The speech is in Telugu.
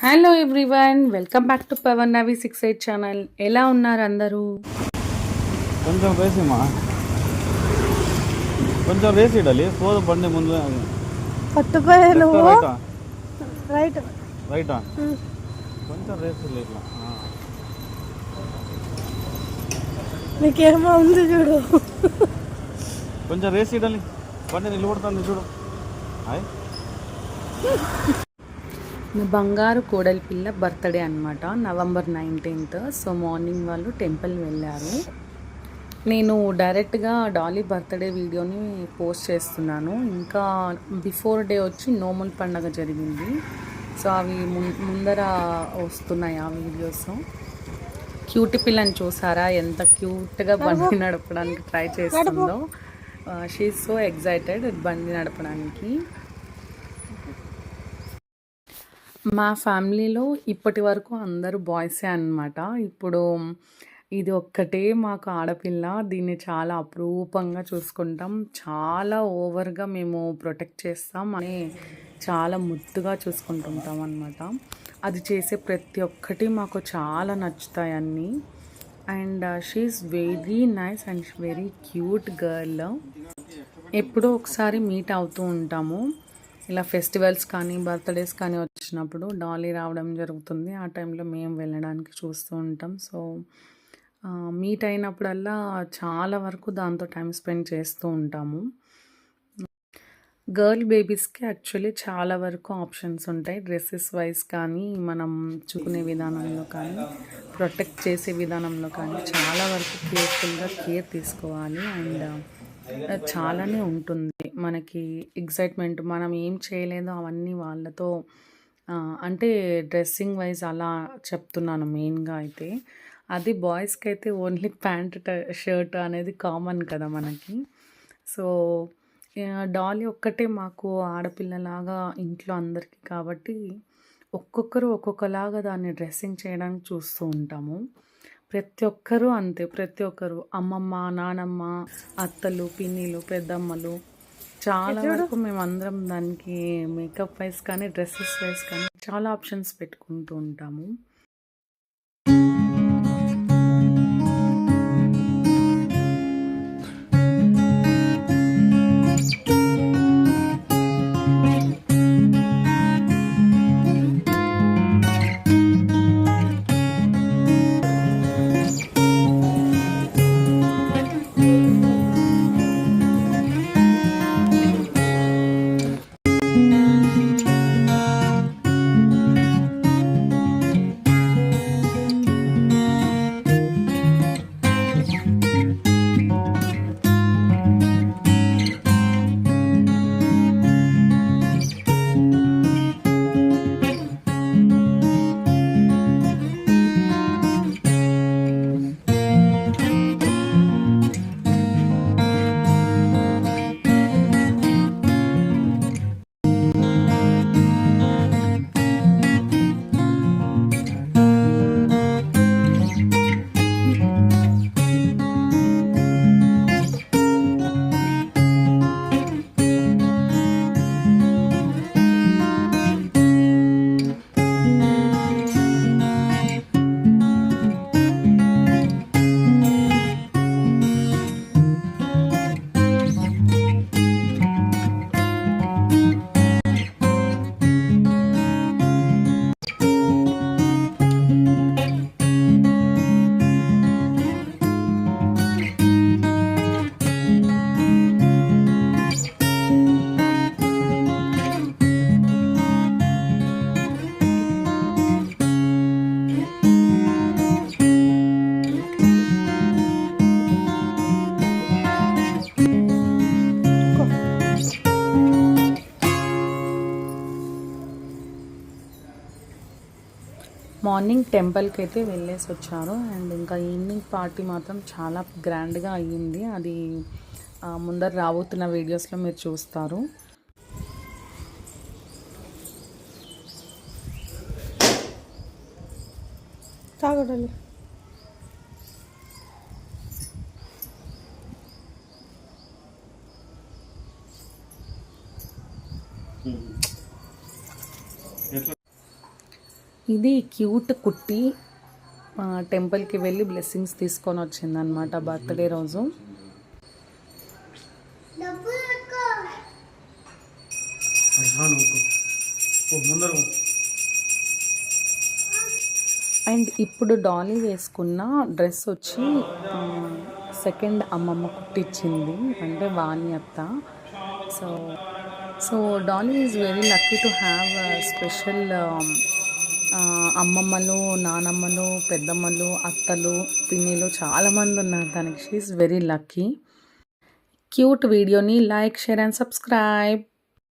Hello everyone, welcome back to Pavan Navi 68 channel. ఎలా ఉన్నారు అందరూ? కొంచెం వేసిమా, కొంచెం వేసి ఇడాలి. పోదు బండి ముందు పట్టుపోయాను. రైట్ రైటా, కొంచెం రేసి ఇట్లా. నీకేమో ఉంది చూడు, కొంచెం రేసి ఇడాలి. బండి నిలబడుతుంది చూడు. హాయ్, నా బంగారు కోడలి పిల్ల బర్త్డే అనమాట, నవంబర్ 19th. సో మార్నింగ్ వాళ్ళు టెంపుల్ వెళ్ళారు. నేను డైరెక్ట్గా డాలీ బర్త్డే వీడియోని పోస్ట్ చేస్తున్నాను. ఇంకా బిఫోర్ డే వచ్చి నోముల పండగ జరిగింది. సో అవి ముందర వస్తున్నాయి ఆ వీడియోస్. క్యూట్ పిల్లని చూసారా, ఎంత క్యూట్గా బండి నడపడానికి ట్రై చేస్తుందో. షీ ఈజ్ సో ఎక్సైటెడ్ బండి నడపడానికి. మా ఫ్యామిలీలో ఇప్పటి వరకు అందరూ బాయ్సే అన్నమాట. ఇప్పుడు ఇది ఒక్కటే మాకు ఆడపిల్ల. దీన్ని చాలా అపురూపంగా చూసుకుంటాం, చాలా ఓవర్గా మేము ప్రొటెక్ట్ చేస్తాం అని చాలా ముద్దుగా చూసుకుంటుంటాం అన్నమాట. అది చేసే ప్రతి ఒక్కటి మాకు చాలా నచ్చుతాయి అన్నీ. And she is very nice and very cute girl. ఎప్పుడో ఒకసారి మీట్ అవుతూ ఉంటాము. ఇలా ఫెస్టివల్స్ కానీ బర్త్డేస్ కానీ వచ్చినప్పుడు డాలీ రావడం జరుగుతుంది. ఆ టైంలో మేము వెళ్ళడానికి చూస్తూ ఉంటాం. సో మీట్ అయినప్పుడల్లా చాలా వరకు దాంతో టైం స్పెండ్ చేస్తూ ఉంటాము. గర్ల్ బేబీస్కి యాక్చువల్లీ చాలా వరకు ఆప్షన్స్ ఉంటాయి. డ్రెస్సెస్ వైజ్ కానీ, మనం చూకునే విధానంలో కానీ, ప్రొటెక్ట్ చేసే విధానంలో కానీ చాలా వరకు కేర్ఫుల్గా కేర్ తీసుకోవాలి. అండ్ చాలానే ఉంటుంది మనకి ఎగ్జైట్మెంట్. మనం ఏం చేయలేదో అవన్నీ వాళ్ళతో, అంటే డ్రెస్సింగ్ వైజ్ అలా చెప్తున్నాను మెయిన్గా. అయితే అది బాయ్స్కి అయితే ఓన్లీ ప్యాంట్ షర్ట్ అనేది కామన్ కదా మనకి. సో డాలీ ఒక్కటే మాకు ఆడపిల్లలాగా ఇంట్లో అందరికీ కాబట్టి ఒక్కొక్కరు ఒక్కొక్కలాగా దాన్ని డ్రెస్సింగ్ చేయడానికి చూస్తూ ఉంటాము. ప్రతి ఒక్కరూ అంతే, ప్రతి ఒక్కరు అమ్మమ్మ, నానమ్మ, అత్తలు, పిన్నిలు, పెద్దమ్మలు చాలా వరకు మేమందరం దానికి మేకప్ వైజ్ కానీ డ్రెస్సెస్ వైజ్ కానీ చాలా ఆప్షన్స్ పెట్టుకుంటూ ఉంటాము. మార్నింగ్ టెంపుల్కి అయితే వెళ్ళేసి వచ్చారు. అండ్ ఇంకా ఈవినింగ్ పార్టీ మాత్రం చాలా గ్రాండ్గా అయ్యింది. అది ముందర రాబోతున్న వీడియోస్లో మీరు చూస్తారు. తాగడాలి ఇది క్యూట్ కుట్టి టెంపుల్కి వెళ్ళి బ్లెస్సింగ్స్ తీసుకొని వచ్చిందనమాట బర్త్డే రోజు. అండ్ ఇప్పుడు డాలీ వేసుకున్న డ్రెస్ వచ్చి సెకండ్ అమ్మమ్మ కుట్టించింది, అంటే వాణి అత్త. So Dolly is very lucky to have special అమ్మమ్మలు, నానమ్మలు, పెద్దమ్మలు, అత్తలు, పిన్నిలు చాలామంది ఉన్నారు తనకి. She is very lucky. Cute వీడియోని లైక్, షేర్ అండ్ సబ్స్క్రైబ్.